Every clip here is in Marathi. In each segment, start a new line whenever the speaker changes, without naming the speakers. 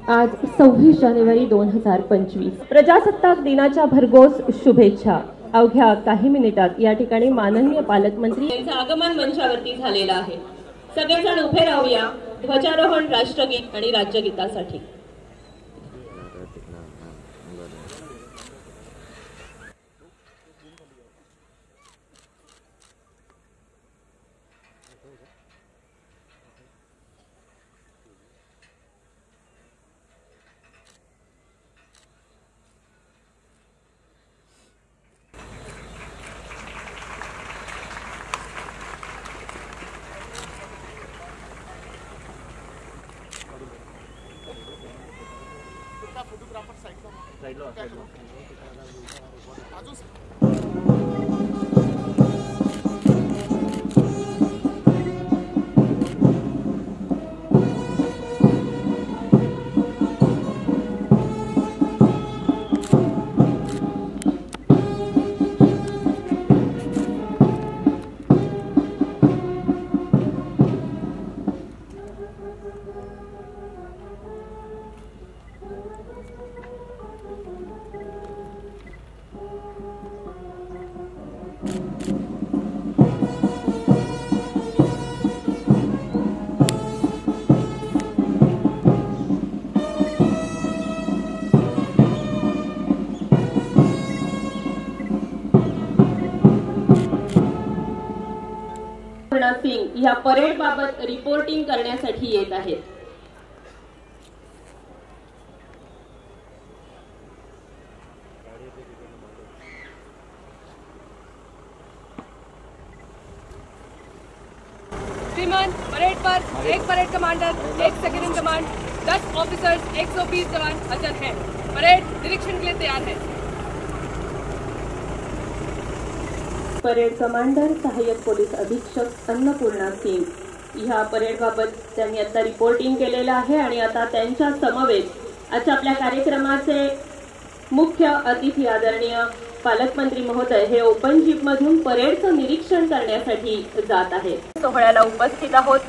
आज 26 जानेवारी 2025 प्रजासत्ताक दिनाच्या भरघोस शुभेच्छा। अवघ्या काही मिनिटात या ठिकाणी माननीय पालकमंत्री यांचं आगमन मंचावरती झालेलं आहे। सगळेजण उभे राहूया ध्वजारोहण, राष्ट्रगीत आणि राज्यगीतासाठी। सिंग या परेड बाबत रिपोर्टिंग करण्यासाठी येत आहेत।
श्रीमान, परेड पर एक परेड कमांडर, एक सेकंड इन कमांड, 10 ऑफिसर्स, 120 जवान अचल हैं। परेड निरीक्षण के लिए तैयार है।
परेड कमांडर सहाय्यक पोलीस अधीक्षक अन्नपूर्णा सिंग ह्या परेड बाबत त्यांनी आता रिपोर्टिंग केलेलं आहे आणि आता त्यांच्या समवेत आजच्या आपल्या कार्यक्रमाचे मुख्य अतिथी आदरणीय पालकमंत्री महोदय हे ओपन जीप मधून परेडचं निरीक्षण करण्यासाठी जात आहेत। सोहळ्याला उपस्थित आहोत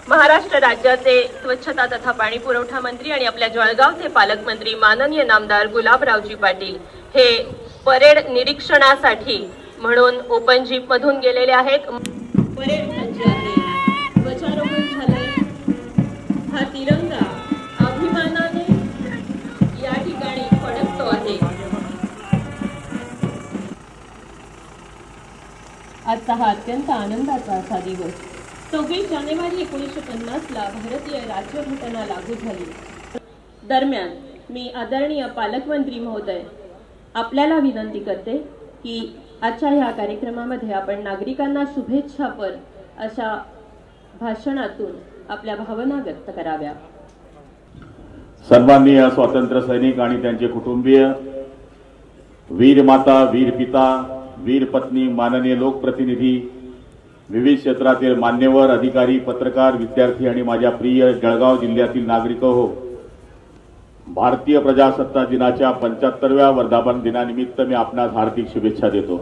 महाराष्ट्र राज्याचे स्वच्छता तथा पाणी पुरवठा मंत्री आणि आपल्या जळगावचे पालकमंत्री माननीय नामदार गुलाबरावजी पाटील हे परेड निरीक्षणासाठी म्हणून ओपन जीप मधून गेलेले आहेत। परेड सज्ज आहे, ध्वजारोहण झाले, हा तिरंगा अभिमानाने या ठिकाणी फडकतो आहे। आजचा हा अत्यंत आनंदाचा असा दिवस। 26 जानेवारी 1950 ला भारतीय राज्यघटना लागू झाली। दरम्यान मी आदरणीय पालकमंत्री महोदय आपल्याला विनंती करते की आजच्या ह्या कार्यक्रमामध्ये आपण नागरिकांना शुभेच्छापर अशा भाषणातून आपल्या भावना व्यक्त कराव्या।
सन्माननीय स्वातंत्र्य सैनिक आणि त्यांचे कुटुंबीय, वीर माता, वीर पिता, वीर पत्नी, माननीय लोकप्रतिनिधी, विविध क्षेत्रातील मान्यवर, अधिकारी, पत्रकार, विद्यार्थी आणि माझ्या प्रिय जळगाव जिल्ह्यातील नागरिक हो, भारतीय प्रजासत्ताक दिनाच्या 75व्या वर्धापन दिनानिमित्त मी आपणास हार्दिक शुभेच्छा देतो।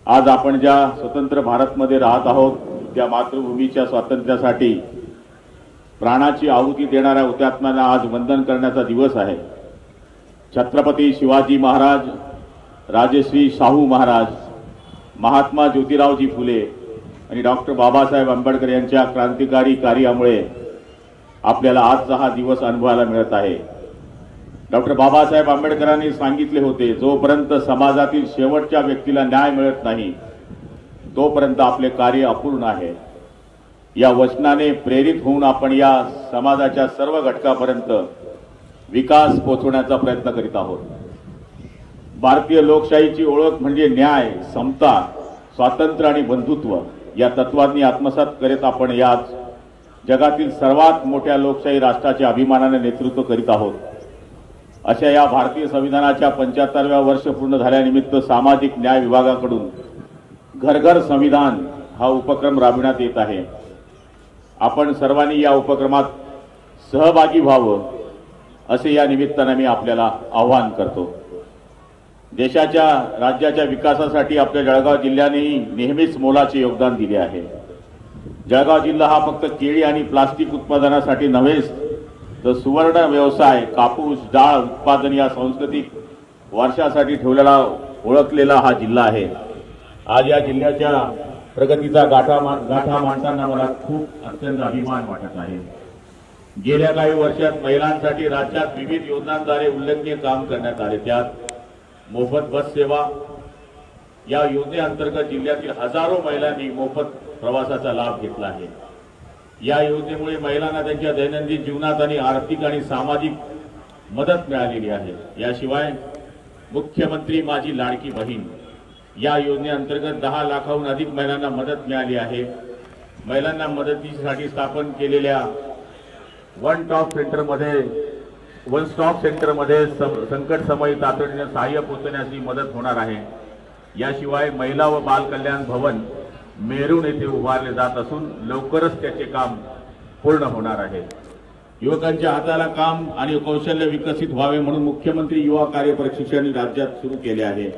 आज आपण ज्या स्वतंत्र भारतमध्ये राहत आहोत त्या मातृभूमीच्या स्वातंत्र्यासाठी प्राणाची आहुती देणाऱ्या हुतात्म्यांना आज वंदन करण्याचा दिवस आहे। छत्रपती शिवाजी महाराज, राजश्री शाहू महाराज, महात्मा ज्योतिरावजी फुले आणि डॉक्टर बाबासाहेब आंबेडकर यांच्या क्रांतिकारी कार्यामुळे आपल्याला आजचा हा दिवस अनुभवायला मिळत आहे। डॉक्टर बाबासाहेब आंबेडकरांनी सांगितले होते, जोपर्यंत समाजातील शेवटच्या व्यक्तीला न्याय मिळत नाही तोपर्यंत आपले कार्य अपूर्ण आहे। या वचनाने प्रेरित होऊन आपण या समाजाच्या सर्व घटकापर्यंत विकास पोहोचवण्याचा प्रयत्न करीत आहोत। भारतीय लोकशाहीची ओळख म्हणजे न्याय, समता, स्वातंत्र्य आणि बंधुत्व या तत्वांनी आत्मसात करीत आपण या जगातील सर्वात मोठ्या लोकशाही राष्ट्राचे अभिमानाने नेतृत्व करीत आहोत। अशा या भारतीय संविधानाच्या 75व्या वर्ष पूर्ण झाल्यानिमित्त सामाजिक न्याय विभागाकडून घर घर संविधान हा उपक्रम राबविण्यात येत आहे। आपण सर्वांनी या उपक्रमात सहभागी व्हावं असे या निमित्ताने मी आपल्याला आवाहन करतो। देशाच्या राज्याच्या विकासासाठी आपल्या जळगाव जिल्ह्याने नेहमीच मोलाचे योगदान दिले आहे। जळगाव जिल्हा हा फक्त केळी आणि प्लास्टिक उत्पादनासाठी नव्हे तर सुवर्ण व्यवसाय कापूस डाळ उत्पादन या सांस्कृतिक वारशासाठी ठेवलेला ओळखलेला हा जिल्हा आहे। आज या जिल्ह्याच्या प्रगतीचा गाठा मांडताना मला खूप अत्यंत अभिमान वाटत आहे। गेल्या काही वर्षात महिलांसाठी राज्यात विविध योजनांद्वारे उल्लेखनीय काम करण्यात आले। त्यात मोफत बस सेवा या योजनेअंतर्गत जिल्ह्यातील हजारो महिलांनी मोफत प्रवासाचा लाभ घेतला आहे। या योजनेमुळे महिलांना त्यांच्या दैनंदिन जीवनात आणि आर्थिक आणि सामाजिक मदत मिळालेली आहे। याशिवाय मुख्यमंत्री माझी लाडकी बहीण या योजनेअंतर्गत 10 लाखाहून अधिक महिलांना मदत मिळाली आहे। महिलांना मदतीसाठी स्थापन केलेल्या वन स्टॉप सेंटरमध्ये संकट समयी तातडीने सहाय्य पोहोचण्यास मदत होणार आहे। याशिवाय महिला व बाल कल्याण भवन मेरून येथे उभारले जात असून लवकरच त्याचे काम पूर्ण होणार आहे। युवकांच्या हाताला काम आणि कौशल्य विकसित व्हावे म्हणून मुख्यमंत्री युवा कार्य प्रशिक्षण राज्यात सुरू केले आहे।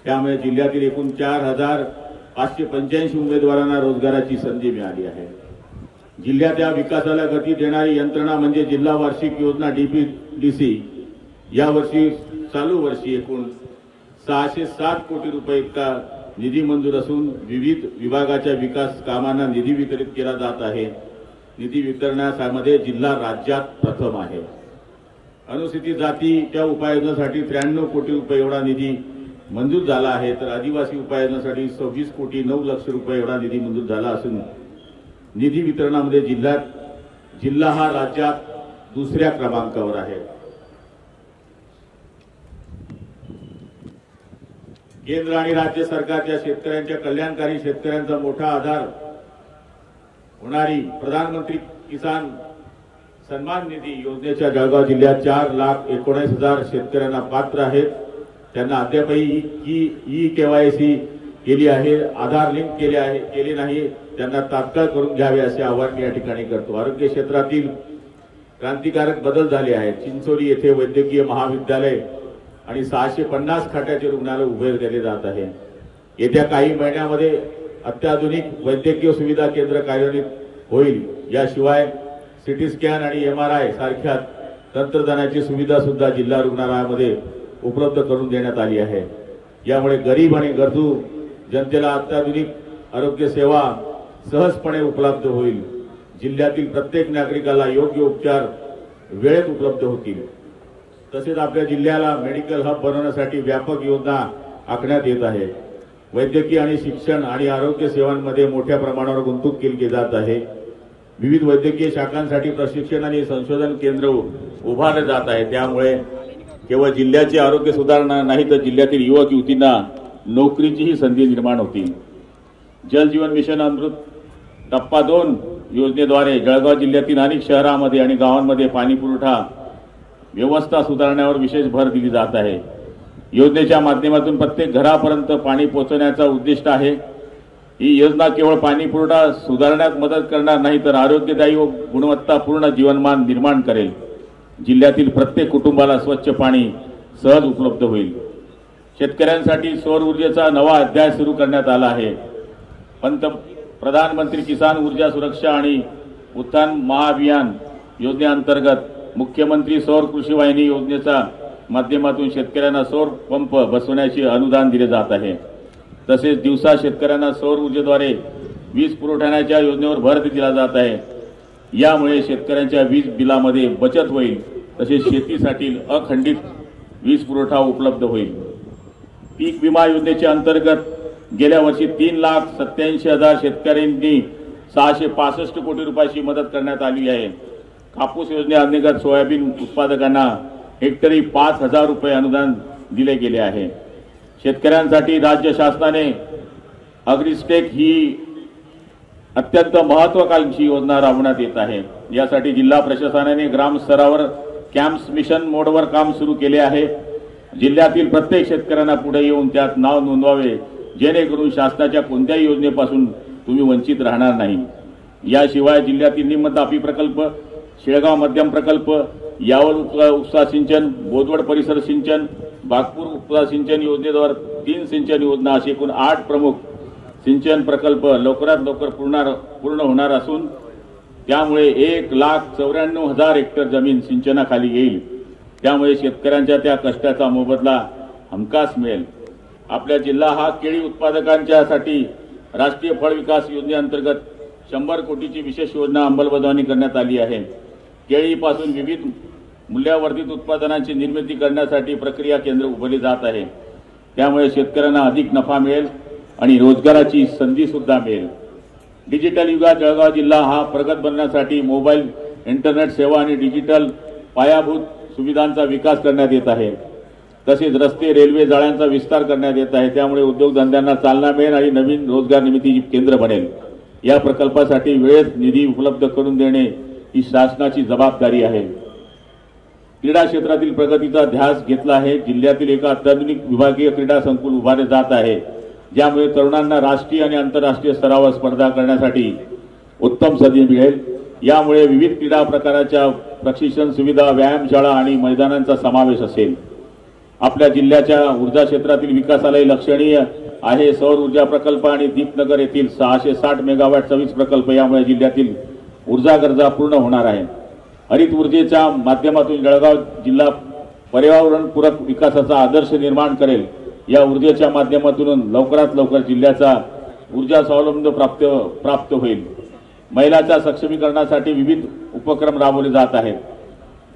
त्यामुळे जिल्ह्यातील एकूण 4,585 उमेदवारांना रोजगाराची संधी मिळाली आहे। जिल्ह्याच्या विकासाला गती देणारी यंत्रणा म्हणजे जिल्हा वार्षिक योजना DPDC या वर्षी चालू वर्षी एकूण 607 कोटी रुपये इतका निधी मंजूर असून विविध विभागाच्या विकास कामांना निधी वितरित केला जात आहे। निधी वितरणामध्ये जिल्हा राज्यात प्रथम आहे। अनुसूचित जातीच्या उपाययोजनेसाठी 93 कोटी रुपये एवढा निधी मंजूर झाला आहे, तर आदिवासी उपाययोजनेसाठी 26 कोटी 9 लाख रुपये एवढा निधी मंजूर झाला असून निधी वितरणामध्ये जिल्हा हा राज्यात दुसऱ्या क्रमांकावर आहे। केंद्र आणि राज्य सरकारच्या शेतकऱ्यांच्या कल्याणकारी शेतकऱ्यांचा मोठा आधार होणारी प्रधानमंत्री किसान सन्मान निधी योजनेच्या जळगाव जिल्ह्यात 4,19,000 शेतकऱ्यांना पात्र आहेत। त्यांना अद्यापही KYC केली आहे, आधार लिंक केले नाही, त्यांना तात्काळ करून घ्यावे असे आवाहन या ठिकाणी करतो। आरोग्य क्षेत्रातील क्रांतिकारक बदल झाले आहेत। चिंचोली येथे वैद्यकीय महाविद्यालय आणि 650 खाटाचे रुग्णालय उभे केले जात आहे। येत्या काही महिन्यामध्ये अत्याधुनिक वैद्यकीय सुविधा केंद्र कार्यान्वित होईल। याशिवाय CT स्कॅन आणि MRI सारख्या तंत्रज्ञानाची सुविधा सुद्धा जिल्हा रुग्णालयामध्ये उपलब्ध करून देण्यात आली आहे। यामुळे गरीब आणि गरजू जनतेला अत्याधुनिक आरोग्य सेवा सहजपणे उपलब्ध होईल। जिल्ह्यातील प्रत्येक नागरिकाला योग्य उपचार वेळेत उपलब्ध होतील। तसेच आपल्या जिल्ह्याला मेडिकल हब बनवण्यासाठी व्यापक योजना आखण्यात येत आहे। वैद्यकीय आणि शिक्षण आणि आरोग्य सेवांमध्ये मोठ्या प्रमाणावर गुंतवणूक केली जात आहे। विविध वैद्यकीय शाखांसाठी प्रशिक्षण आणि संशोधन केंद्र उभारले जात आहे। त्यामुळे केवळ जिल्ह्याचे आरोग्य सुधारणा नाही तर जिल्ह्यातील युवक युवतींना नोकरीचीही संधी निर्माण होतील। जल जीवन मिशन अमृत टप्पा 2 योजनेद्वारे जळगाव जिल्ह्यातील अनेक शहरांमध्ये आणि गावांमध्ये पाणी पुरवठा व्यवस्था सुधारण्यावर विशेष भर दिली जात आहे। योजनेच्या माध्यमातून प्रत्येक घरापर्यंत पाणी पोहोचवण्याचा उद्दिष्ट आहे। ही योजना केवळ पाणी पुरवठा सुधारण्यात मदत करणार नाही तर आरोग्यदायी व गुणवत्तापूर्ण जीवनमान निर्माण करेल। जिल्ह्यातील प्रत्येक कुटुंबाला स्वच्छ पाणी सहज उपलब्ध होईल। शेतकऱ्यांसाठी सौर ऊर्जेचा नवा अध्याय सुरू करण्यात आला आहे। प्रधानमंत्री किसान ऊर्जा सुरक्षा आणि उत्थान महाअभियान योजनेअंतर्गत मुख्यमंत्री सौर कृषी वाहिनी योजनेच्या माध्यमातून शेतकऱ्यांना सौर पंप बसवण्याचे अनुदान दिले जात आहे। तसेच दिवसा शेतकऱ्यांना सौर ऊर्जेद्वारे वीज पुरवठ्याच्या योजनेवर भर दिला जात आहे। यामुळे शेतकऱ्यांच्या वीज बिलामध्ये बचत होईल, तसेच शेतीसाठी अखंडित वीज पुरवठा उपलब्ध होईल। पीक विमा योजनेच्या अंतर्गत गेल्या वर्षी 3,87,000 शेतकऱ्यांनी 665 कोटी रुपयाची मदत करण्यात आली आहे। कापूस योजनेअंतर्गत सोयाबीन उत्पादकांना हेक्टरी 5,000 रुपये अनुदान दिले गेले आहे। शेतकऱ्यांसाठी राज्य शासनाने अग्रिस्टेक ही अत्यंत महत्त्वाकांक्षी योजना राबवण्यात येत आहे। यासाठी जिल्हा प्रशासनाने ग्राम स्तरावर कॅम्प्स मिशन मोडवर काम सुरू केले आहे। जिल्ह्यातील प्रत्येक शेतकऱ्यांना पुढे येऊन त्यात नाव नोंदवावे, जेणेकरून शासनाच्या कोणत्याही योजनेपासून तुम्ही वंचित राहणार नाही। याशिवाय जिल्ह्यातील निम्नतापी प्रकल्प, शेळगाव मध्यम प्रकल्प, यावल उपसा सिंचन, बोदवड परिसर सिंचन, बागपूर उपसा सिंचन योजनेद्वारे 3 सिंचन योजना असे एकूण 8 प्रमुख सिंचन प्रकल्प लवकरात लवकर पूर्ण होणार असून त्यामुळे 1,94,000 हेक्टर जमीन सिंचनाखाली येईल। त्यामुळे शेतकऱ्यांच्या त्या कष्टाचा मोबदला हमखास मिळेल। आपला जिल्हा हा केळी उत्पादकांच्यासाठी राष्ट्रीय फळ विकास योजनेअंतर्गत 100 कोटीची विशेष योजना अंमलबजावणी करण्यात आली आहे। केळीपासून विविध मूल्यवर्धित उत्पादनांची निर्मिती करण्यासाठी प्रक्रिया केंद्र उभारली जात आहे। त्यामुळे शेतकऱ्यांना अधिक नफा मिळेल आणि रोजगाराची संधी सुद्धा मिळेल। डिजिटल युगात जळगाव जिल्हा हा प्रगत बनण्यासाठी मोबाईल, इंटरनेट सेवा आणि डिजिटल पायाभूत सुविधांचा विकास करण्यात येत आहे। तसेच रस्ते, रेल्वे जाळ्यांचा विस्तार करण्यात येत आहे। त्यामुळे उद्योगधंद्यांना चालना मिळेल आणि नवीन रोजगार निर्मितीचे केंद्र बनेल। या प्रकल्पासाठी वेळेत निधी उपलब्ध करून देणे ही शासनाची जबाबदारी आहे। क्रीडा क्षेत्रातील प्रगतीचा ध्यास घेतला आहे। जिल्ह्यातील एका अत्याधुनिक विभागीय क्रीडा संकुल उभारले जात आहे, ज्यामुळे तरुणांना राष्ट्रीय आणि आंतरराष्ट्रीय स्तरावर स्पर्धा करण्यासाठी उत्तम संधी मिळेल। यामुळे विविध क्रीडा प्रकाराच्या प्रशिक्षण सुविधा, व्यायामशाळा आणि मैदानांचा समावेश असेल। आपल्या जिल्ह्याच्या ऊर्जा क्षेत्रातील विकासालाही लक्षणीय आहे। सौर ऊर्जा प्रकल्प आणि दीपनगर येथील 660 मेगावॅटचा वीज प्रकल्प यामुळे जिल्ह्यातील ऊर्जा गरजा पूर्ण होणार आहे। हरित ऊर्जेच्या माध्यमातून जळगाव जिल्हा पर्यावरणपूरक विकासाचा आदर्श निर्माण करेल। या ऊर्जेच्या माध्यमातून लवकरात लवकर जिल्ह्याचा ऊर्जा स्वावलंबन प्राप्त होईल। महिलांच्या सक्षमीकरणासाठी विविध उपक्रम राबवले जात आहेत।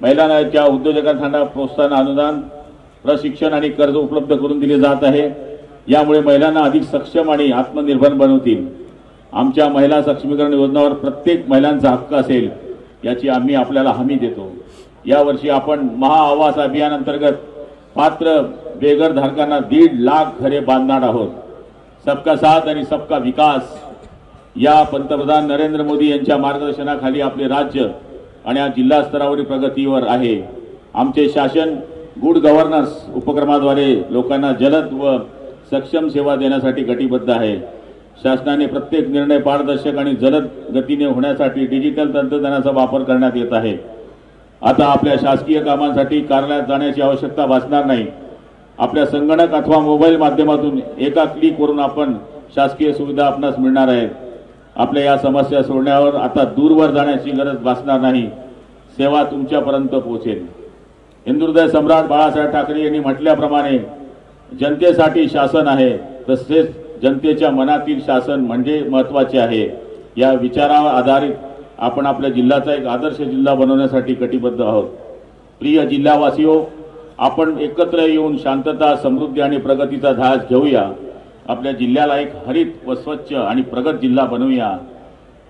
महिलांच्या उद्योजकांना प्रोत्साहन, अनुदान, प्रशिक्षण आणि कर्ज उपलब्ध करून दिले जात आहे। यामुळे महिलांना अधिक सक्षम आणि आत्मनिर्भर बनवतील। आमच्या महिला सक्षमीकरण योजनांवर प्रत्येक महिलांचा हक्क असेल याची आम्ही आपल्याला हमी देतो। यावर्षी आपण महाआवास अभियान अंतर्गत पात्र बेघर धारकांना 1.5 लाख घरे बांधणार आहोत। सबका साथ आणि सबका विकास या पंतप्रधान नरेंद्र मोदी यांच्या मार्गदर्शनाखाली आपले राज्य आणि जिल्हा स्तरावरील प्रगतीवर आहे। आमचे शासन गुड गव्हर्नन्स उपक्रमाद्वारे लोकांना जलद व सक्षम सेवा देण्यासाठी कटिबद्ध आहे। शासनाने प्रत्येक निर्णय पारदर्शक आणि जलद गतीने होण्यासाठी डिजिटल तंत्रज्ञानाचा वापर करण्यात येत आहे। आता आपल्या शासकीय कामांसाठी कार्यालयात जाण्याची आवश्यकता भासणार नाही। आपल्या संगणक अथवा मोबाईल माध्यमातून एका क्लिकवरून आपण शासकीय सुविधा आपणास मिळणार आहेत। आपल्या या समस्या सोडण्यावर आता दूरवर जाण्याची गरज भासणार नाही। सेवा तुमच्यापर्यंत पोहोचेल। हिंदुहृदय सम्राट बाळासाहेब ठाकरे यांनी म्हटल्याप्रमाणे जनतेसाठी शासन आहे, तसेच जनतेच्या मनातील शासन म्हणजे महत्त्वाचे आहे। या विचारावर आधारित आपण आपल्या जिल्ह्याचा एक आदर्श जिल्हा बनवण्यासाठी कटिबद्ध आहोत। प्रिय जिल्हावासियो, आपण एकत्र येऊन शांतता, समृद्धी आणि प्रगतीचा ध्यास घेऊया। आपल्या जिल्ह्याला एक हरित व स्वच्छ आणि प्रगत जिल्हा बनवूया।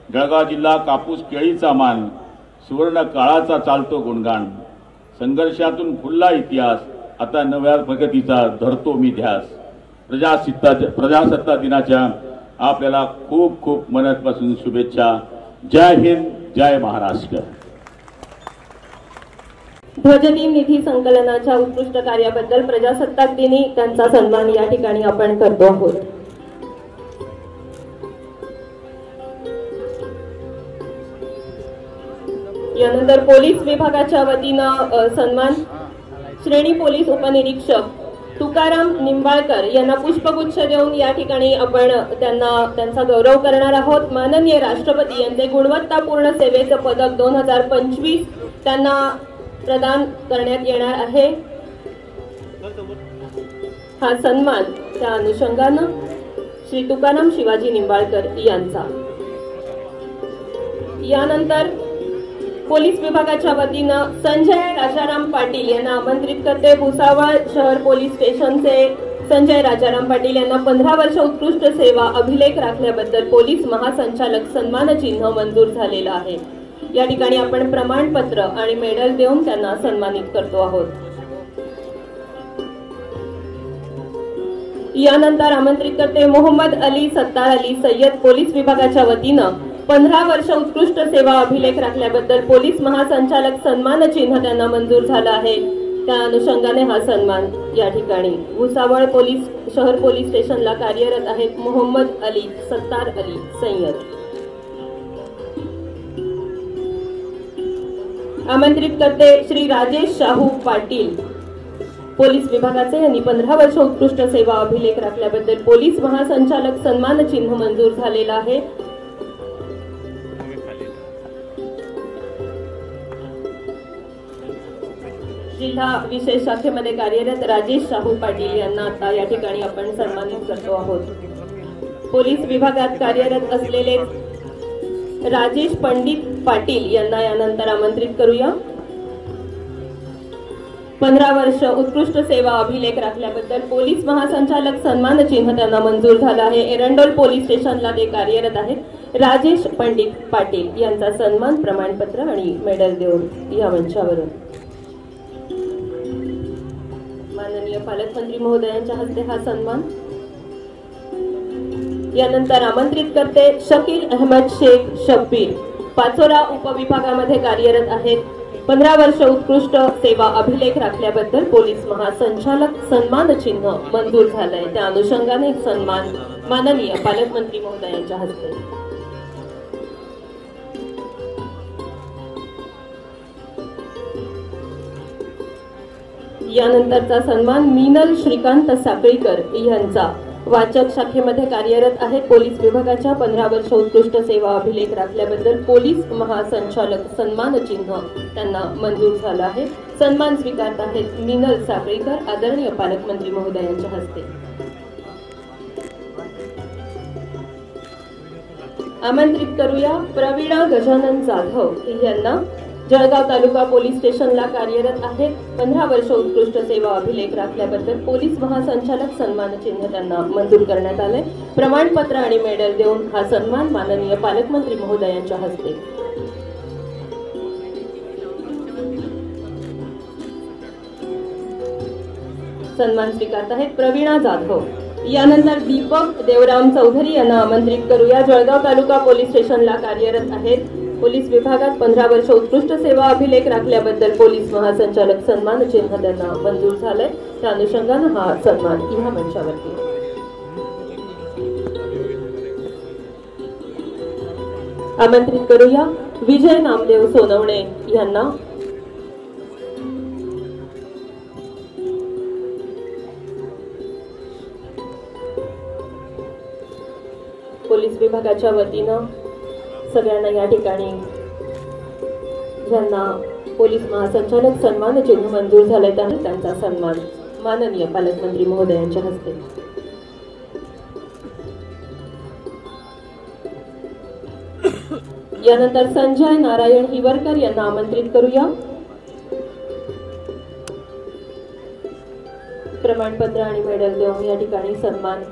जळगाव जिल्हा कापूस केळीचा मान, सुवर्ण काळाचा चालतो गुणगान, संघर्षातून फुलला इतिहास, आता नव्या प्रगतीचा धरतो मी ध्यास। प्रजासत्ताक दिनाच्या आपल्याला खूप खूप मनापासून शुभेच्छा। जय हिंद, जय महाराष्ट्र।
ध्वजदिन निधी संकलनाच्या उत्कृष्ट कार्याबद्दल प्रजासत्ताक दिनी त्यांचा सन्मान या ठिकाणी आपण करतो आहोत। यानंतर पोलीस विभागाच्या वतीनं सन्मान श्रेणी पोलीस उपनिरीक्षक तुकाराम निंबाळकर यांना पुष्पगुच्छ देऊन या ठिकाणी आपण त्यांचा गौरव करणार आहोत। माननीय राष्ट्रपती यांचे गुणवत्तापूर्ण सेवेचं पदक 2025 त्यांना प्रदान करण्यात येणार आहे। हा सन्मान त्या अनुषंगानं श्री तुकाराम शिवाजी निंबाळकर यांचा। यानंतर पोलीस विभागाच्या वतीनं संजय राजाराम पाटील यांना आमंत्रित करते। भुसावळ शहर पोलीस स्टेशनचे संजय राजाराम पाटील यांना 15 वर्ष उत्कृष्ट सेवा अभिलेख राखल्याबद्दल पोलीस महासंचालक सन्मान चिन्ह मंजूर झालेलं आहे। या ठिकाणी आपण प्रमाणपत्र आणि मेडल देऊन त्यांना सन्मानित करतो आहोत। यानंतर आमंत्रित करते मोहम्मद अली सत्तार अली सय्यद पोलीस विभागाच्या वतीनं 15 वर्ष उत्कृष्ट सेवा अभिलेख राखल्याबद्दल पोलीस महासंचालक सन्मान चिन्ह त्यांना मंजूर झालं आहे। त्या अनुषंगाने हा सन्मान या ठिकाणी भुसावळ पोलीस शहर पोलीस स्टेशनला कार्यरत आहेत मोहम्मद अली सत्तार अली सय्यद। आमंत्रित करते श्री राजेश शाहू पाटील पोलीस विभागाचे यांनी 15 वर्ष उत्कृष्ट सेवा अभिलेख राखल्याबद्दल पोलीस महासंचालक सन्मान चिन्ह मंजूर झालेला आहे। जिल्हा विशेष शाखेमध्ये कार्यरत राजेश शाहू पाटील यांना आता या ठिकाणी आपण सन्मानित करतो आहोत। पोलीस विभागात कार्यरत असलेले राजेश पंडित पाटील यांना यानंतर आमंत्रित करूया। 15 वर्ष उत्कृष्ट सेवा अभिलेख राखल्याबद्दल पोलीस महासंचालक सन्मान चिन्ह त्यांना मंजूर झाला आहे। एरंडोल पोलीस स्टेशनला ते कार्यरत आहेत। राजेश पंडित पाटील यांचा सन्मान प्रमाणपत्र आणि मेडल देऊन या मंचावरून माननीय पालकमंत्री महोदयांच्या हस्ते हा सन्मान। यानंतर आमंत्रित करते शकील अहमद शेख शब्बीर, पाचोरा उपविभागामध्ये कार्यरत आहेत। 15 वर्ष उत्कृष्ट सेवा अभिलेख राखल्याबद्दल पोलीस महासंचालक सन्मान चिन्ह मंजूर झालंय। त्या अनुषंगाने सन्मान माननीय पालकमंत्री महोदयांच्या हस्ते। यानंतरचा सन्मान मीनल श्रीकांत साखळीकर यांचा वाचक शाखेमध्ये कार्यरत आहेत। पोलीस विभागाच्या 15 वर्ष उत्कृष्ट सेवा अभिलेख राखल्याबद्दल पोलीस महासंचालक सन्मान चिन्ह त्यांना मंजूर झाला आहे। सन्मान स्वीकारत आहेत मीनल साखळीकर, आदरणीय पालकमंत्री महोदयांच्या हस्ते। आमंत्रित करूया प्रवीणा गजानन जाधव यांना। जळगाव तालुका पोलीस स्टेशनला कार्यरत आहेत। 15 वर्ष उत्कृष्ट सेवा अभिलेख राखल्याबद्दल पोलीस महासंचालक सन्मान चिन्ह त्यांना मंजूर करण्यात आले। प्रमाणपत्र आणि मेडल देऊन हा सन्मान माननीय पालकमंत्री महोदयांच्या हस्ते। सन्मान स्वीकारत आहेत प्रवीणा जाधव। यानंतर दीपक देवराम चौधरी यांना आमंत्रित करूया। जळगाव तालुका पोलीस स्टेशनला कार्यरत आहेत। पोलीस विभागात 15 वर्ष उत्कृष्ट सेवा अभिलेख राखल्याबद्दल पोलीस महासंचालक सन्मान चिन्ह त्यांना मंजूर झालंय। त्या अनुषंगाने हा सन्मान या मंचावरती आमंत्रित करूया विजय नामदेव सोनवणे यांना। पोलीस विभागाच्या वतीनं सगळ्यांना या ठिकाणी ज्यांना पोलीस महासंचालक सन्मान चिन्ह मंजूर झाले त्यांचा सन्मान माननीय पालकमंत्री महोदयांच्या हस्ते। यानंतर संजय नारायण हिवरकर यांना आमंत्रित करूया। प्रमाणपत्र आणि मेडल देऊन या ठिकाणी सन्मान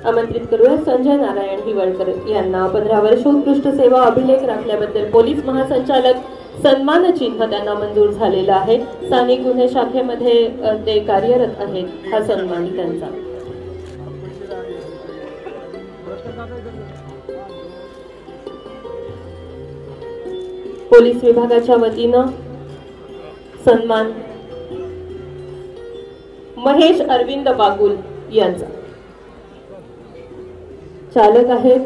आमंत्रित करूया। संजय नारायण हिवरकर यांना 15 वर्ष उत्कृष्ट सेवा अभिलेख राखल्याबद्दल पोलीस महासंचालक सन्मान चिन्ह त्यांना मंजूर झालेला आहे। स्थानिक गुन्हे शाखेमध्ये ते कार्यरत आहेत। हा सन्मान त्यांचा। पोलीस विभागाच्या वतीनं सन्मान महेश अरविंद बागुल यांचा। चालक आहेत,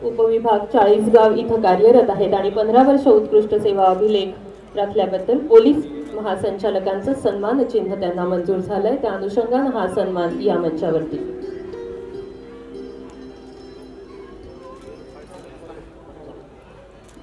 उपविभाग 40गाव इथं कार्यरत आहेत आणि 15 वर्ष उत्कृष्ट सेवा अभिलेख राखल्याबद्दल पोलीस महासंचालकांचं सन्मान चिन्ह त्यांना मंजूर झालंय। त्या अनुषंगाने हा सन्मान या मंचावरती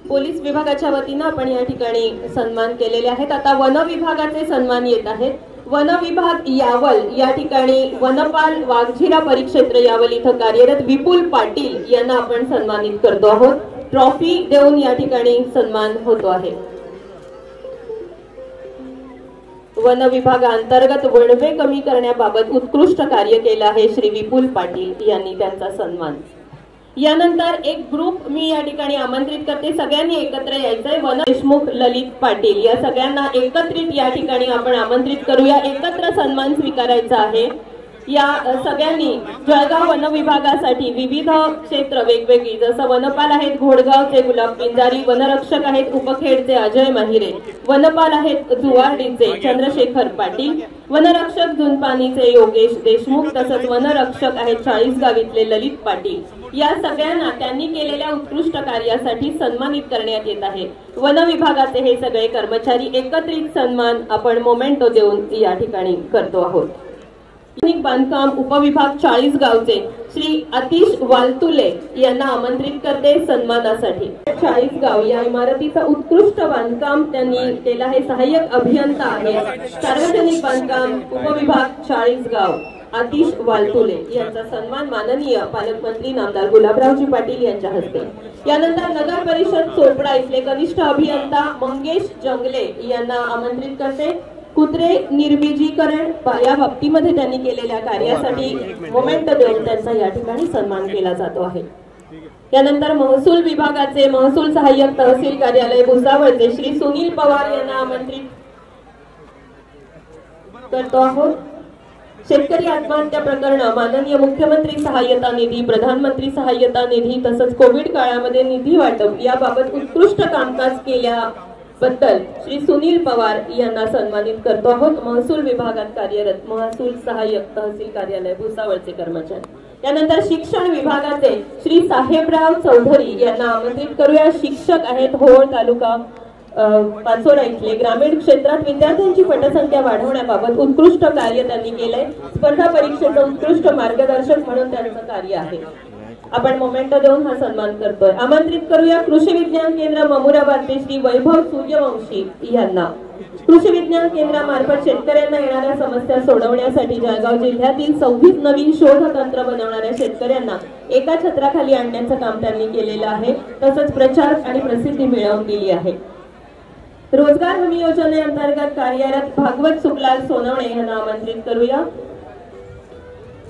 पोलीस विभागाच्या वतीनं आपण या ठिकाणी सन्मान केलेले आहेत। आता वन विभागाचे सन्मान येत आहेत। वन विभाग यावल या ठिकाणी वनपाल वाघझिरा परिक्षेत्र यावल इथं कार्यरत विपुल पाटील यांना आपण सन्मानित करतो आहोत। ट्रॉफी देऊन या ठिकाणी सन्मान होतो आहे। वन विभागांतर्गत वणवे कमी करण्याबाबत उत्कृष्ट कार्य केलं आहे श्री विपुल पाटील यांनी, त्यांचा सन्मान। यानंतर एक ग्रुप मी या ठिकाणी आमंत्रित करते, सगळ्यांनी एकत्र यायचंय। वन देशमुख ललित पाटील या सगळ्यांना एकत्रित या ठिकाणी आपण आमंत्रित करूया। एकत्र सन्मान स्वीकारायचा आहे। या सगळ्यांनी जळगाव वन विभागासाठी विविध क्षेत्र वेगवेगळी, जसं वनपाल आहेत घोडगावचे गुलाब पिंजारी, वनरक्षक आहेत उपखेडचे अजय माहिरे, वनपाल आहेत जुवार्डीचे चंद्रशेखर पाटील, वनरक्षक जुनपानीचे योगेश देशमुख, तसंच वनरक्षक आहेत 40गाव इथले ललित पाटील। या सगळ्यांना त्यांनी केलेल्या उत्कृष्ट कार्यासाठी सन्मानित करण्यात येत आहे। वन विभागाचे हे सगळे कर्मचारी एकत्रित सन्मान आपण मोमेंटो देऊन या ठिकाणी करतो आहोत। बांधकाम उपविभाग 40 गावचे श्री आतिश वालतुले यांना आमंत्रित करते सन्मानासाठी। 40 गाव या इमारतीचा उत्कृष्ट बांधकाम त्यांनी केला आहे। सहाय्यक अभियंता आहे सार्वजनिक बांधकाम उपविभाग 40 गाव आतिश वालतुले यांचा सन्मान माननीय पालकमंत्री नामदार गुलाबरावजी पाटील यांच्या हस्ते। यानंतर नगर परिषद चोपडा इथले कनिष्ठ अभियंता मंगेश जंगले यांना आमंत्रित करते। कुत्रे निर्बीजीकरण या बाबतीमध्ये त्यांनी केलेल्या कार्यासाठी मोमेंट देऊन त्यांचा या ठिकाणी सन्मान केला जातो आहे। यानंतर महसूल विभागाचे महसूल सहाय्यक तहसील कार्यालय भुसावळचे श्री सुनील पवार यांना आमंत्रित करतो आहोत। शेतकरी आत्महत्या प्रकरण माननीय मुख्यमंत्री सहाय्यता निधी, प्रधानमंत्री सहाय्यता निधी तसंच कोविड काळामध्ये निधी वाटप याबाबत उत्कृष्ट कामकाज केल्याबद्दल श्री सुनील पवार यांना सन्मानित करतो आहोत। महसूल विभागात कार्यरत महसूल सहाय्यक तहसील कार्यालय भुसावळचे कर्मचारी। त्यानंतर शिक्षण विभागाचे श्री साहेबराव चौधरी यांना आमंत्रित करूया। शिक्षक आहेत होळ तालुका पाचोरा इथले। ग्रामीण क्षेत्रात विद्यार्थ्यांची पटसंख्या वाढवण्याबाबत उत्कृष्ट कार्य त्यांनी केलंय। स्पर्धा परीक्षेचं उत्कृष्ट मार्गदर्शक म्हणून त्यांचं कार्य आहे। आपण मोमेंट देऊन हा सन्मान करतोय। आमंत्रित करूया कृषी विज्ञान केंद्र ममुराबादचे श्री वैभव सूर्यवंशी यांना। कृषी विज्ञान केंद्रामार्फत शेतकऱ्यांना येणाऱ्या समस्या सोडवण्यासाठी जळगाव जिल्ह्यातील 26 नवीन शोध तंत्र बनवणाऱ्या शेतकऱ्यांना एका छत्राखाली आणण्याचं काम त्यांनी केलेलं आहे। तसंच प्रचार आणि प्रसिद्धी मिळवून दिली आहे। रोजगार हमी योजनेअंतर्गत कार्यरत भागवत सुखलाल सोनवणे यांना आमंत्रित करूया।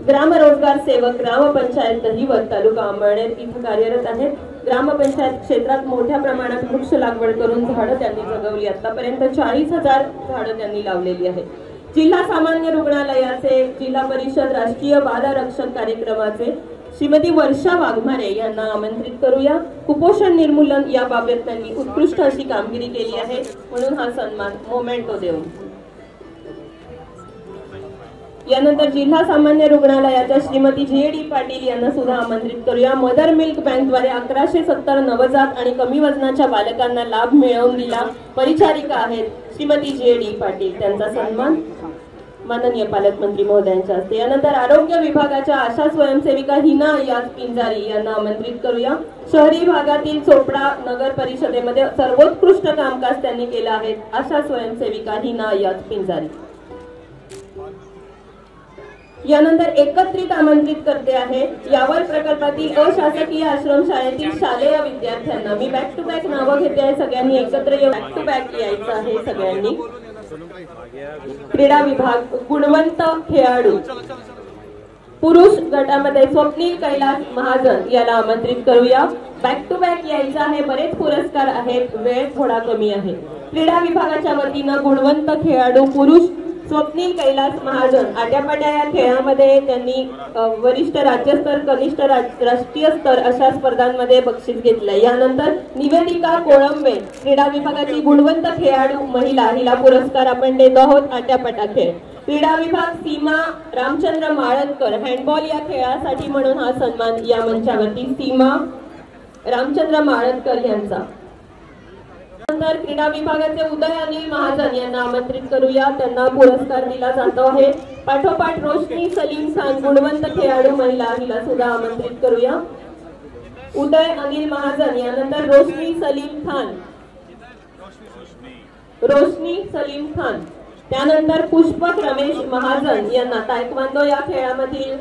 ग्राम रोजगार सेवक ग्रामपंचायत दहिवत तालुका अंबळनेर इथे कार्यरत आहेत। ग्रामपंचायत क्षेत्रात मोठ्या प्रमाणात वृक्ष लागवड करून झाडं त्यांनी जगवली। आतापर्यंत 40,000 झाडं त्यांनी लावलेली आहेत। जिल्हा सामान्य रुग्णालयाचे जिल्हा परिषद राष्ट्रीय बाल रक्षक कार्यक्रमाचे श्रीमती वर्षा वाघमारे यांना आमंत्रित करूया। कुपोषण निर्मूलन याबाबत त्यांनी उत्कृष्ट अशी कामगिरी केली आहे म्हणून हा सन्मान मोमेंटो देऊन। यानंतर जिल्हा सामान्य रुग्णालयाच्या श्रीमती जे.डी. पाटील यांना सुद्धा आमंत्रित करूया। मदर मिल्क बँकद्वारे 1170 नवजात आणि कमी वजनाच्या बालकांना लाभ मिळवून दिला। परिचारिका आहेत श्रीमती जे.डी. पाटील, त्यांचा सन्मान माननीय पालकमंत्री महोदयांच्या हस्ते। यानंतर आरोग्य विभागाच्या आशा स्वयंसेविका हिना याज पिंजारी यांना आमंत्रित करूया। शहरी भागातील चोपडा नगर परिषदेमध्ये सर्वोत्कृष्ट कामकाज त्यांनी केलं आहे। आशा स्वयंसेविका हिना याज पिंजारी। यानंतर एकत्रित आमंत्रित करते आहे यावल प्रकल्पातील अशासकीय आश्रमशाळेतील शालेय विद्यार्थ्यांना। मी बॅक टू बॅक नावं घेते आहे, सगळ्यांनी एकत्र बॅक टू बॅक यायचं आहे सगळ्यांनी। क्रीडा विभाग गुणवंत खेळाडू पुरुष गटामध्ये स्वप्नील कैलास महाजन याला आमंत्रित करूया। बॅक टू बॅक यायचं आहे, बरेच पुरस्कार आहेत, वेळ थोडा कमी आहे। क्रीडा विभागाच्या वतीनं गुणवंत खेळाडू पुरुष स्वप्नील कैलास महाजन आट्यापाट्या या खेळामध्ये त्यांनी वरिष्ठ राज्यस्तर कनिष्ठ राष्ट्रीय स्तर अशा स्पर्धांमध्ये बक्षीस घेतलंय। यानंतर निवेदिका कोळंबे क्रीडा विभागाची गुणवंत खेळाडू महिला, हिला पुरस्कार आपण देत आहोत आट्यापाट्या खेळ। क्रीडा विभाग सीमा रामचंद्र माळनकर हँडबॉल या खेळासाठी म्हणून हा सन्मान या मंचावरती सीमा रामचंद्र माळनकर यांचा। नंतर क्रीडा विभागाचे उदय अनिल महाजन यांना आमंत्रित करूया, त्यांना पुरस्कार दिला जातो आहे। पाठोपाठ रोशनी सलीम खान गुणवंत खेळाडू महिला, हिला सुद्धा आमंत्रित करूया। उदय अनिल महाजन यानंतर रोशनी सलीम खान त्यानंतर पुष्पक रमेश महाजन यांना तायक्वांदो या खेळामधील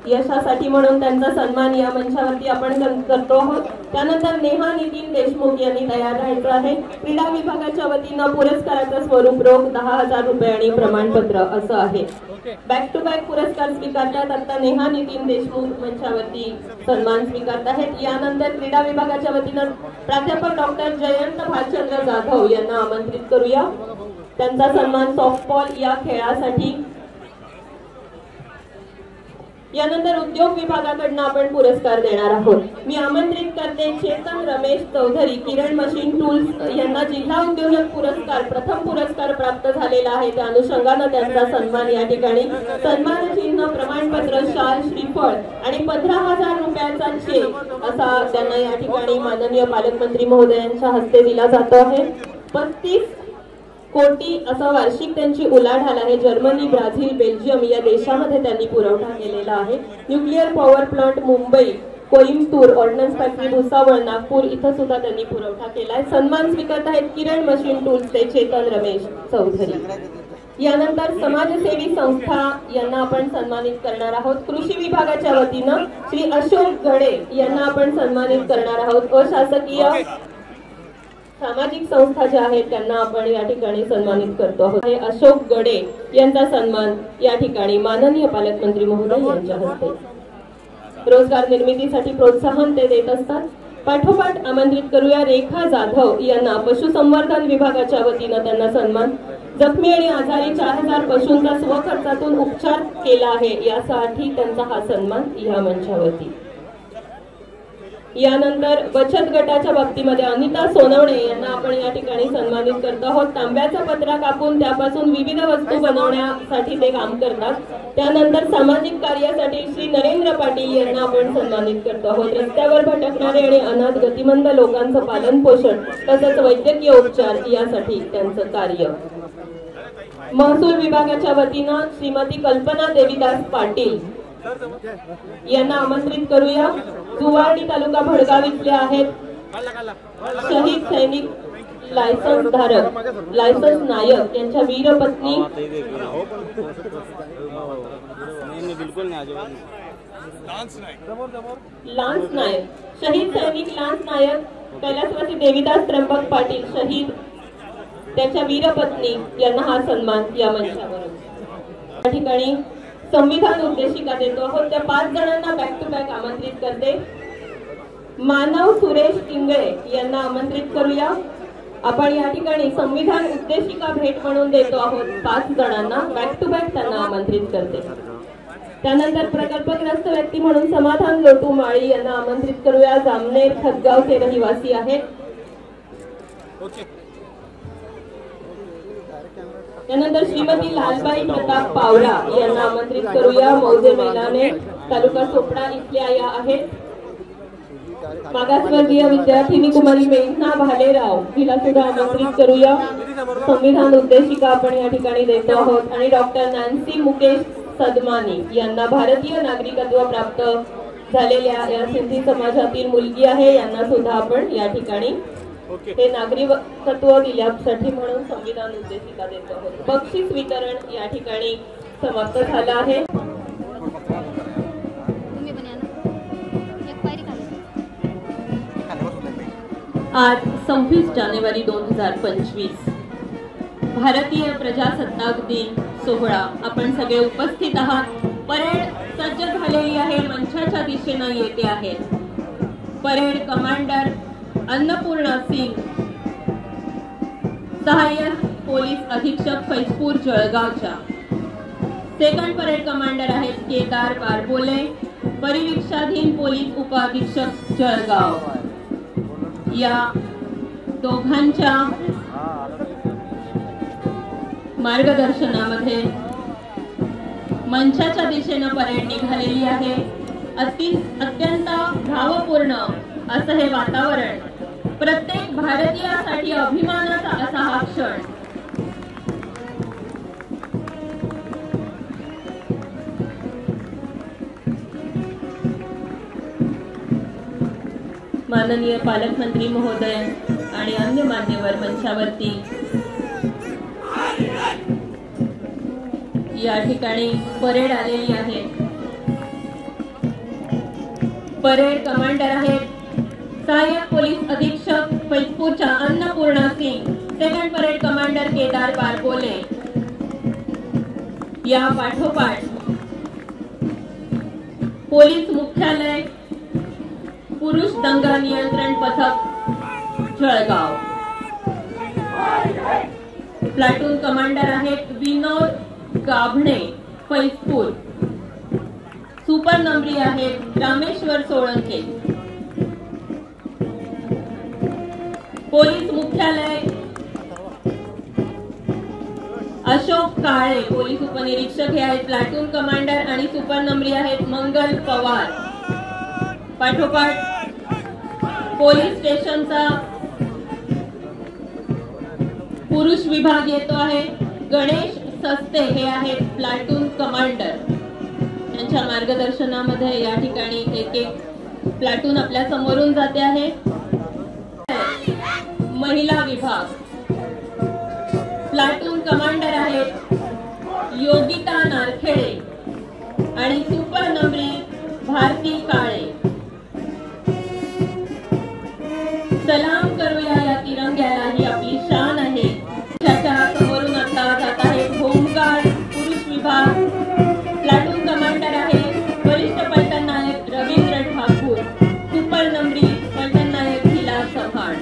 यशासाठी म्हणून त्यांचा सन्मान या मंचावरती आपण करतो आहोत। त्यानंतर नेहा नितीन देशमुख यांनी तयार राहायचं आहे। क्रीडा विभागाच्या वतीनं पुरस्काराचं स्वरूप रोख 10,000 रुपये आणि प्रमाणपत्र असं आहे। बॅक टू बॅक पुरस्कार स्वीकारतात आता नेहा नितीन देशमुख मंचावरती सन्मान स्वीकारत आहेत। यानंतर क्रीडा विभागाच्या वतीनं प्राध्यापक डॉक्टर जयंत भालचंद्र जाधव यांना आमंत्रित करूया, त्यांचा सन्मान सॉफ्टबॉल या खेळासाठी। यानंतर उद्योग विभागाकडून आपण पुरस्कार देणार आहोत। मी आमंत्रित करते चेतन रमेश चौधरी किरण मशीन टूल्स यांना जिल्हा उद्योजक पुरस्कार प्रथम पुरस्कार प्राप्त झालेला आहे। त्या अनुषंगाने त्यांचा सन्मान या ठिकाणी सन्मान चिन्ह प्रमाणपत्र शाल श्रीफळ आणि 15,000 रुपयाचा चेक असा त्यांना या ठिकाणी माननीय पालकमंत्री महोदयांच्या हस्ते दिला जातो आहे। कोटी असा वार्षिक त्यांची उलाढाल आहे. जर्मनी, ब्राझील, बेल्जियम या देशामध्ये त्यांनी पुरवठा केलेला आहे. Nuclear power plant Mumbai, Coimbatore, ordnance factory Bhusawal, Nagpur इथं सुद्धा त्यांनी पुरवठा केलाय. सन्मान स्वीकारत आहेत किरण मशीन टूल्सचे चेतन रमेश चौधरी. यानंतर समाजसेवी संस्था यांना आपण सन्मानित करणार आहोत. कृषी विभागाच्या वतीनं श्री अशोक गडे यांना आपण सन्मानित करणार आहोत. अशासकीय सामाजिक संस्था ज्या आहेत त्यांना आपण या ठिकाणी सन्मानित करतो आहोत. अशोक गडे यांचा सन्मान या ठिकाणी माननीय पालकमंत्री महोदय यांच्या हस्ते. रोजगार निर्मितीसाठी प्रोत्साहन ते देत असतात. पाठोपाठ आमंत्रित करूया रेखा जाधव यांना पशुसंवर्धन विभागाच्या वतीनं त्यांना सन्मान. जखमी आणि आजारी 4000 पशूंचा स्वखर्चातून उपचार केला आहे यासाठी त्यांचा हा सन्मान या मंचावरती. यानंतर बचत गटाच्या बाबतीमध्ये अनिता सोनवणे यांना आपण या ठिकाणी सन्मानित करतो आहोत. तांब्याचा पत्रा कापून त्यापासून विविध वस्तू बनवण्यासाठी ते काम करतात. त्यानंतर सामाजिक कार्यासाठी श्री नरेंद्र पाटील यांना आपण सन्मानित करतो आहोत. रस्त्यावर भटकणारे आणि अनाथ गतिमंद लोकांचं पालन पोषण तसंच वैद्यकीय उपचार यासाठी त्यांचं कार्य. महसूल विभागाच्या वतीनं श्रीमती कल्पना देवीदास पाटील यांना आमंत्रित करूया. जुवार्डी तालुका भडगाव इथले आहेत. शहीद सैनिक लायसन्स धारक लायसन्स नायक यांच्या वीरपत्नी लान्स नायक, शहीद सैनिक लान्स नायक कैलासवासी देवीदास त्र्यंबक पाटील शहीद त्यांच्या वीरपत्नी यांना हा सन्मान या मंचावर. या ठिकाणी संविधान उद्देशिका देतो आहोत. त्या 5 जणांना बॅक टू बॅक आमंत्रित करते. मानव सुरेश इंगळे यांना आमंत्रित करूया. आपण या ठिकाणी संविधान उद्देशिका भेट म्हणून देतो आहोत. 5 जणांना बॅक टू बॅक त्यांना आमंत्रित करते. त्यानंतर प्रकल्पग्रस्त व्यक्ती म्हणून समाधान लोटू माळी यांना आमंत्रित करूया. जामनेर खतगावचे रहिवासी आहेत. त्यानंतर श्रीमती लालबाई प्रताप पावरा यांना आमंत्रित करूया. मौजे मैदाने तालुका चोपडा इथल्या या आहेत. मागासवर्गीय विद्यार्थिनी कुमारी मेघना भालेराव हिला सुद्धा आमंत्रित करूया. संविधान उद्देशिका आपण या ठिकाणी देतो आहोत. आणि डॉक्टर नॅन्सी मुकेश सदमानी यांना भारतीय नागरिकत्व प्राप्त झालेल्या या सिंधी समाजातील मुलगी आहे यांना सुद्धा आपण या ठिकाणी हे नागरिकत्व दिल्यासाठी म्हणून संविधान उद्देशिका देतो आहोत. बक्षीस वितरण या ठिकाणी समाप्त झालं आहे. आज 26 जानेवारी 2025 भारतीय प्रजासत्ताक दिन सोहळा आपण सगळे उपस्थित आहात. परेड सज्ज झालेली आहे. मंचाच्या दिशेने येते आहे. परेड कमांडर अन्नपूर्णा सिंग, सहाय्यक पोलीस अधीक्षक फैजपूर जळगावच्या. सेकंड परेड कमांडर आहेत केदार बारबोले, परिवीक्षाधीन पोलीस उपअधीक्षक जळगाव. या दोघांच्या मार्गदर्शनामध्ये मंचाच्या दिशेने परेड निघालेली आहे. अत्यंत भावपूर्ण असं हे वातावरण. प्रत्येक भारतीयासाठी अभिमानाचा असा हा क्षण. माननीय पालकमंत्री महोदय आणि अन्य मान्यवर मंचावरती या ठिकाणी परेड आलेली आहे. परेड कमांडर आहेत सहाय्यक पोलीस अधीक्षक फैजपूरच्या Annapurna Singh, second parade commander Kedar Barbole. या पाठोपाठ पोलीस मुख्यालय पुरुष दंगा नियंत्रण पथक जळगाव. प्लाटून कमांडर आहेत विनोद गाभणे फैजपूर. सुपर नंबरी आहेत रामेश्वर सोळंके. पोलीस मुख्यालय अशोक काळे पोलीस उपनिरीक्षक हे आहेत. प्लाटून कमांडर आणि सुपर नंबरी आहेत मंगल पवार. पाठोपाठ पोलीस स्टेशनचा पुरुष विभाग येतो आहे गणेश सस्ते, हे आहेत प्लाटून कमांडर. त्यांच्या मार्गदर्शनामध्ये या ठिकाणी एक एक प्लाटून आपल्या समोरून जाते आहे. महिला विभाग प्लाटून कमांडर आहेत योगिता नारखेडे आणि सुपर नंबरी भारती काळे. सलाम करूया या तिरंग्याला, ही आपली शान आहे. त्याच्या समोरून आता जात आहे होमगार्ड पुरुष विभाग. प्लाटून कमांडर आहे वरिष्ठ पलटण नायक रवींद्र ठाकूर. सुपर नंबरी पलटण नायक हिला चव्हाण.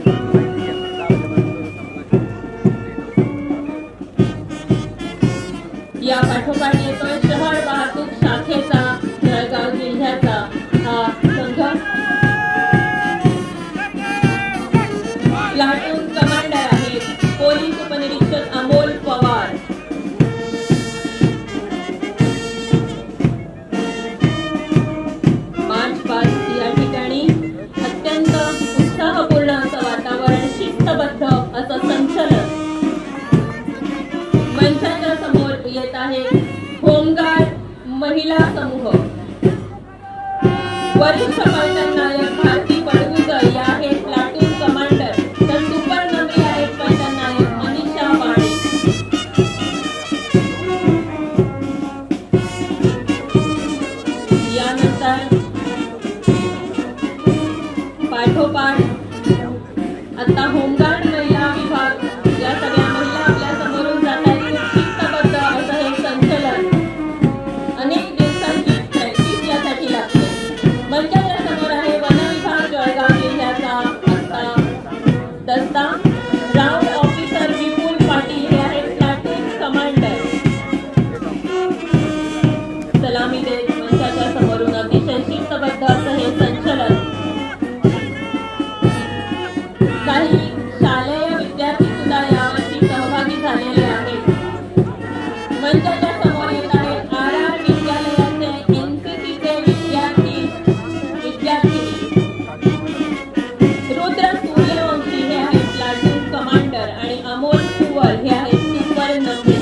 या पाठोपाठ येतोय शहर वाहतूक शाखेचा जळगाव जिल्ह्याचा हा संघ. प्लाटून कमांडर आहेत पोलीस उपनिरीक्षक अमोल पवार. मार्च पास्ट या ठिकाणी अत्यंत उत्साहपूर्ण असं वातावरण, शिस्तबद्ध असं संचलन. मंचाच्या समोर येत आहे होमगार्ड महिला समूह. वरिष्ठ पलटण नायक भारती पडगुजर या आहेत प्लाटून कमांडर, तर सुपर नंबरी आहेत पलटण नायक अनिशा वाणी. यानंतर पाठोपाठ आता होमगार्ड महिला विभाग, या सगळ्या महिला आपल्या समोरून जात आहेत. शिस्तबद्ध असं हे संचलन अनेक दिवसांची प्रॅक्टिस यासाठी लागते. मंचाच्या समोर आहे वन विभाग जळगाव जिल्ह्याचा आता दस्ता. राऊंड ऑफिसर विपुल पाटील हे आहेत प्लाटून कमांडर. सलामी देत मंचाच्या समोरून अतिशय शिस्तबद्ध असं हे संचलन. काही शालेय विद्यार्थी सुद्धा यावर्षी सहभागी झालेले आहेत. मंचाच्या समोर येत आहेत RR विद्यालयाचे NCCचे विद्यार्थी विद्यार्थिनी. रुद्र सूर्यवंशी हे आहेत प्लाटून कमांडर आणि अमोल कुवर हे आहेत सुपर नंबरी.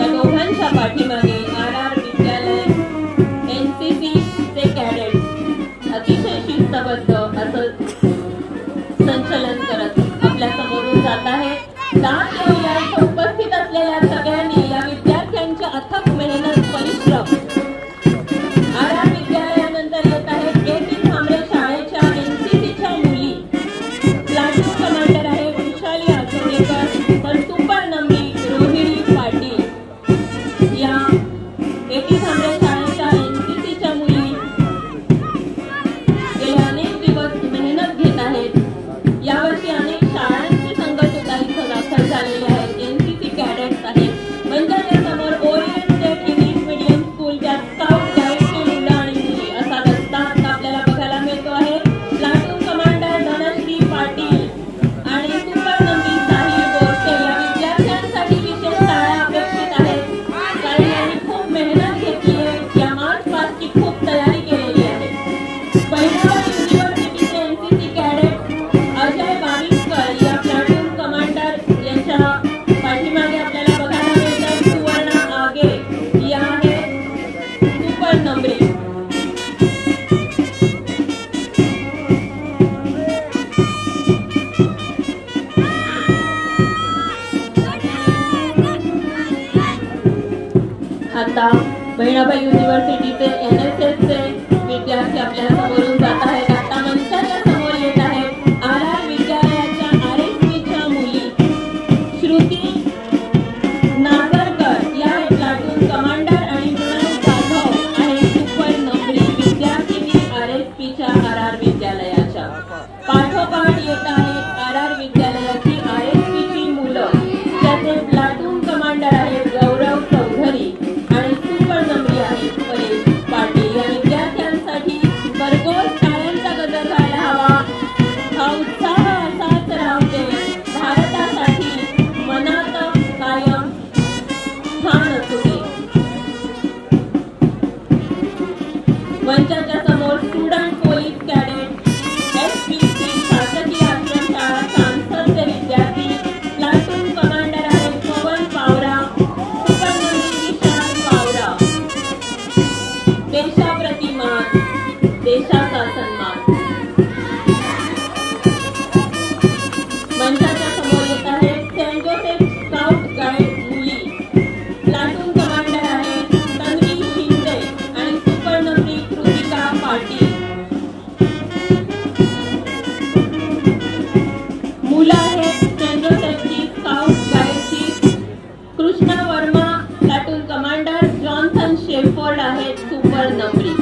या दोघांच्या पाठीमागे RR विद्यालय NCCचे कॅडेट अतिशय शिस्तबद्ध असं संचलन करत आपल्या समोरून जात आहे. दान देऊया इथे उपस्थित असलेल्या सगळ्यांनी या विद्यार्थ्यांच्या अथक मेहनत परिश्रम. RR विद्यालयानंतर येत आहेत KT थांबरे शाळेच्या NCCच्या मुली. प्लाटून कमांडर आहे वृषाली आचरेकर, तर सुपर नंबरी रोहिणी पाटील. या KT थांबरे शाळेच्या NCCच्या मुली गेले अनेक दिवस मेहनत घेत आहेत. यावर्षी अनेक शाळांचे संघ सुद्धा इथं दाखल झालेले आहेत. NCC कॅडेट्स आहेत. मंचाच्या समोर ओरिएंट स्टेट इंग्लिश मीडियम स्कूलच्या स्काउट गाईडची मुलं आणि मुली असा दस्ता आपल्याला बघायला मिळतो आहे. प्लाटून कमांडर धनश्री पाटील आणि सुपर नंबरी साहिल बोरसे या विद्यार्थ्यांसाठी विशेष टाळ्या अपेक्षित आहेत, कारण यांनी खूप मेहनत घेतली आहे. या मार्च पासची खूप तयारी केलेली आहे. बहिणाबाई युनिव्हर्सिटीचे NCC कॅडेट अजय बाविस्कर या प्लाटून कमांडर यांच्या पाठीमागे आपल्याला बघायला मिळतात सुवर्णा आगे या आहेत सुपर नंबरी. आता बहिणाबाई युनिव्हर्सिटीचे NSSचे विद्यार्थी आपल्या समोरून जात आहेत. आता मंचाच्या समोर येत आहेत RR विद्यालयाच्या RSPच्या मुली. श्रुती नागरकर या आहेत प्लाटून कमांडर आणि मृणाल जाधव आहे सुपर नंबरी विद्यार्थिनी RSPच्या RR विद्यालयाच्या. पाठोपाठ येत आहेत RR विद्यालयाची RSPची मुलं, त्याचे प्लाटून कमांडर आहेत गौरव चौधरी आणि सुपर नंबरी आहेत परेश पाटील. या विद्यार्थ्यांसाठी भरघोस टाळ्यांचा गजर व्हायला हवा. हा उत्साह असाच राहते. भारतासाठी मनात कायम स्थान असू दे. मंचाच्या समोर स्टुडंट पोलीस कॅडेट SPC शासकीय आश्रमशाळा सांसदचे मंचाच्या समोर येत आहेत सेंट जोसेफ स्काउट गाईड मुली. प्लाटून कमांडर आहे तन्वी शिंदे आणि सुपर नंबरी कृतिका पाटील. मुलं आहेत सेंट जोसेफची स्काउट गाईडची Krishna Varma platoon commander. Johnson Shefford आहेत सुपर नंबरी.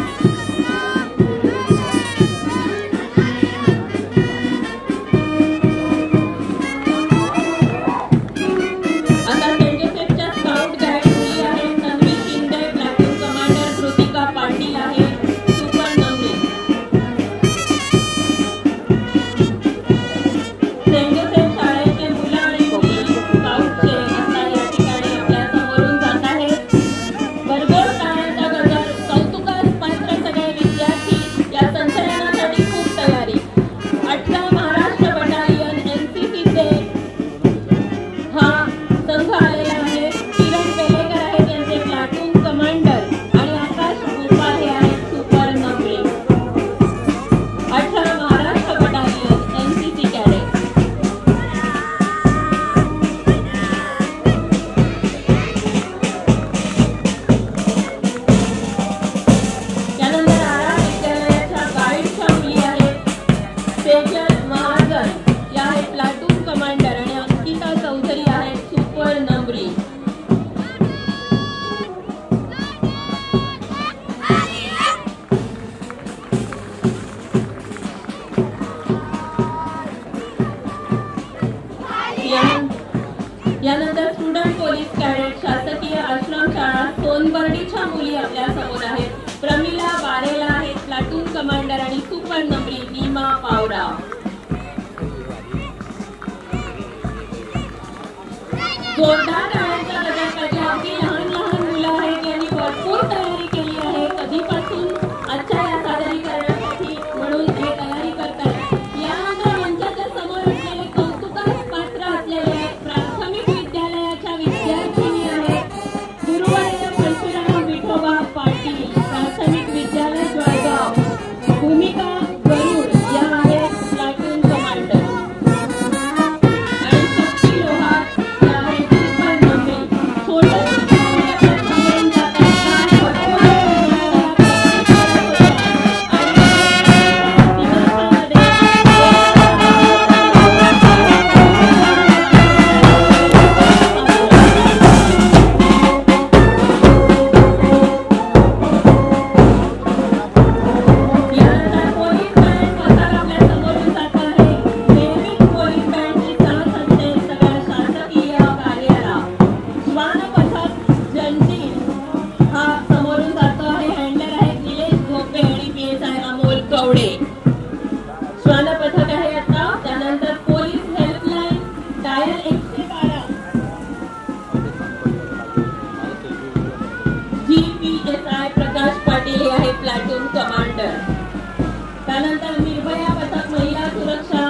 यानंतर स्टुडंट पोलीस कॅडेट शासकीय आश्रमशाळा सोनबर्डीच्या मुली आपल्या समोर आहेत. प्रमिला बारेला आहेत प्लाटून कमांडर आणि सुपर नंबरी नीमा पावरा. जोरदार टाळ्यांच्या गजरात अगदी लहान लहान मुलं आहेत यांनी भरपूर तयारी केली आहे कधीपासून आजच्या या सादरीकरणासाठी म्हणून हे तयारी करतात. यानंतर मंचाच्या समोर असलेले कौतुकास पात्र असलेले प्राथमिक विद्यालयाच्या विद्यार्थिनी आहेत. गुरुवारी परशुराम विठोबा पाटील प्राथमिक विद्यालय जळगाव. भूमिका गरुड या आहेत प्लाटून कमांडर आणि शक्ती लोहार या आहेत सुपर नंबरी. श्वान पथक आहे आता. त्यानंतर police helpline dial 112 GPSI Prakash Patil हे आहे प्लाटून कमांडर. त्यानंतर निर्भया पथक महिला सुरक्षा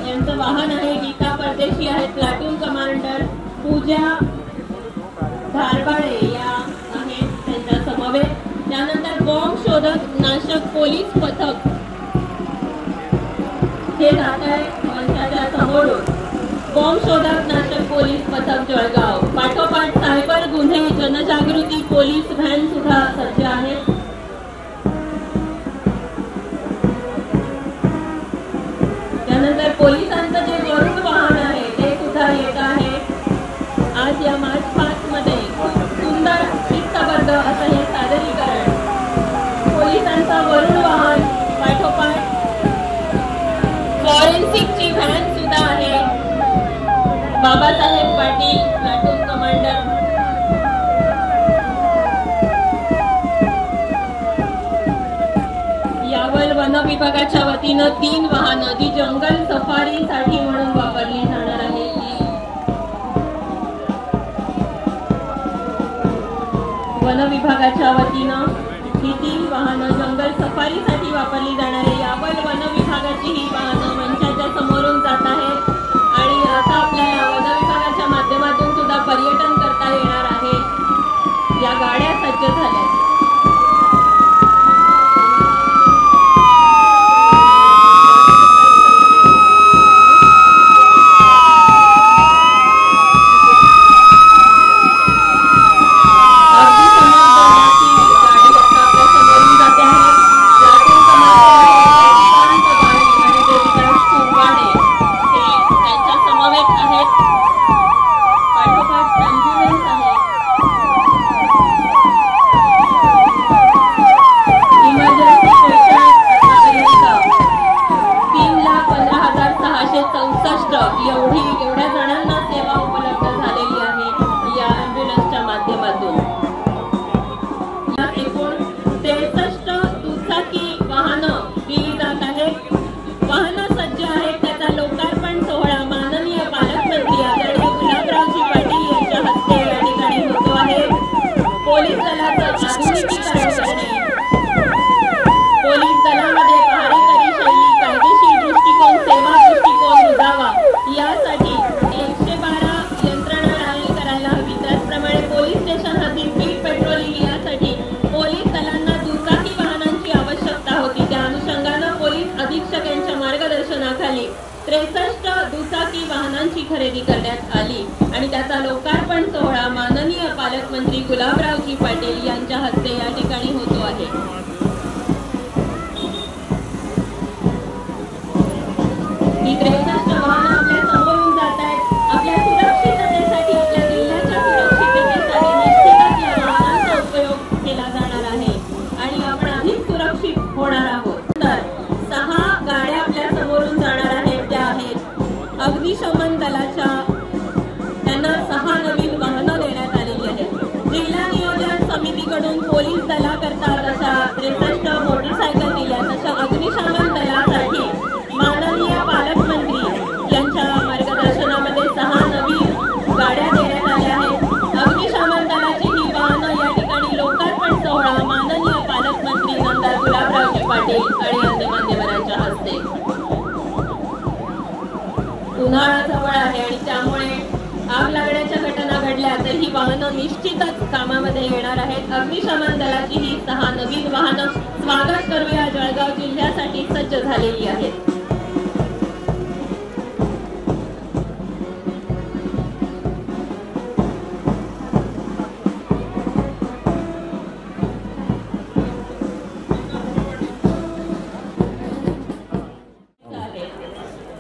यांचं वाहन आहे गीता परदेशी आहे प्लाटून कमांडर. पूजा धारबाळे या आहेत त्यांच्या समवेत. त्यानंतर बॉम्ब शोधक नाशक पोलीस पथक हे जात आहे मंचाच्या समोरून. बॉम्ब शोधक नाशक पोलीस पथक जळगाव. पाठोपाठ सायबर गुन्हे जनजागृती पोलीस व्हॅन सुद्धा सज्ज आहेत. त्यानंतर पोलिसांचं जे वरुण वाहन आहे ते सुद्धा येत आहे. आज या मार्च 5 मध्ये खूप सुंदर शिस्तबद्ध असं हे सादरीकरण. पोलिसांचा वरुण वाहन पाठोपाठ फॉरेन्सिकची व्हॅन सुद्धा आहे. Babasaheb Patil platoon commander. Yawal one विभागाच्या वतीनं 3 वाहनं जी जंगल सफारीसाठी म्हणून वापरली जाणार आहे. वन विभागाच्या वतीनं ही 3 वाहनं जंगल सफारीसाठी वापरली जाणार आहे. यावल वन विभागाची ही वाहनं मंचाच्या समोरून जात आहेत आणि आता आपल्याला वन विभागाच्या माध्यमातून सुद्धा पर्यटन करता येणार आहे. या गाड्या सज्ज झाल्या. समवेत आहेत. पाठोपाठ ॲम्ब्युलन्स आहे. इमर्जन्सी पेशंट आतापर्यंत 3,15,664 एवढ्या जणांना सेवा उपलब्ध झालेली आहे या ॲम्ब्युलन्सच्या माध्यमातून. या एकूण 63 दुचाकी वाहनं दिली जात आहेत. वाहनं सज्ज आहेत. त्याचा लोकार्पण सोहळा माननीय पालकमंत्री आदरणीय गुलाबरावजी पाटील यांच्या हस्ते या ठिकाणी होतो आहे. पोलीस दलाचं आधुनिकीकरण करणे, पोलीस दलामध्ये पहारेकरी शैली, कायदेशीर दृष्टिकोन, सेवा दृष्टिकोन रुजावा यासाठी 112 यंत्रणा लागू करायला हवी. त्याचप्रमाणे पोलीस स्टेशन हद्दीत बीट पेट्रोलिंग यासाठी पोलीस दलांना दुचाकी वाहनांची आवश्यकता होती. त्या अनुषंगानं पोलीस अधीक्षक यांच्या मार्गदर्शनाखाली 63 दुचाकी वाहनांची खरेदी करण्यात आली आणि त्याचा लोकार्पण सोहळा माननीय पालकमंत्री गुलाबरावजी पाटील यांच्या हस्ते या ठिकाणी होतो आहे. ही 63 वाहनं आपल्या समोरून जात आहेत. आपल्या सुरक्षिततेसाठी, आपल्या जिल्ह्याच्या सुरक्षिततेसाठी निश्चितच या वाहनांचा उपयोग केला जाणार आहे आणि आपण अधिक सुरक्षित होणार आहोत. तर 6 गाड्या आपल्या समोरून जाणार आहेत. त्या आहेत अग्निशमन दलाच्या, त्यांना 6 नवीन वाहनं देण्यात आलेली आहेत. जिल्हा नियोजन समितीकडून पोलीस दलाकरता जशा 63 मोटरसायकल दिल्या, तशा अग्निशमन दलासाठी माननीय पालकमंत्री यांच्या मार्गदर्शनामध्ये 6 नवीन गाड्या देण्यात आल्या आहेत. अग्निशमन दलाची ही वाहनं या ठिकाणी लोकार्पण सोहळा माननीय पालकमंत्री नंदा गुलाबरावजी पाटील आणि अन्य मान्यवरांच्या हस्ते. उन्हाळा जवळ आहे आणि त्यामुळे आग लागण्याच्या घटना घडल्या तर ही वाहनं निश्चितच कामामध्ये येणार आहेत. अग्निशमन दलाची ही 6 नवीन वाहनं स्वागत करूया जळगाव जिल्ह्यासाठी सज्ज झालेली आहेत.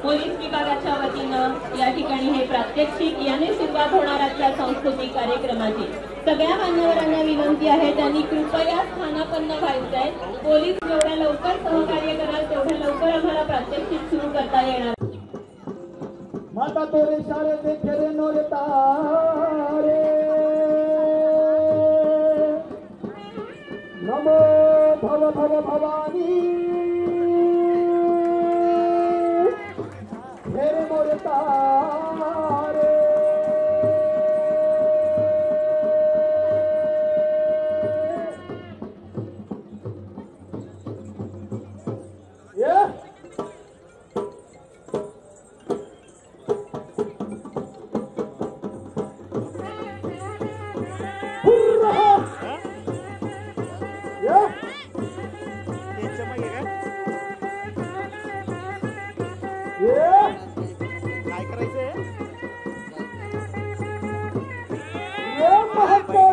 पोलीस विभागाच्या वतीनं या ठिकाणी हे प्रात्यक्षिक याने सुरुवात होणार असल्या सांस्कृतिक कार्यक्रमाची सगळ्या मान्यवरांना विनंती आहे, त्यांनी कृपया स्थानापन्न व्हायचं आहे. पोलीस जेवढ्या लवकर सहकार्य कराल तेवढ्या लवकर आम्हाला प्रात्यक्षिक सुरू करता येणार.
माता तोरे सारे देखे रे नोरे तारे, नमो भव भव भवानी हेरे मोरे तारे.
काय करायचंय?
महात्मा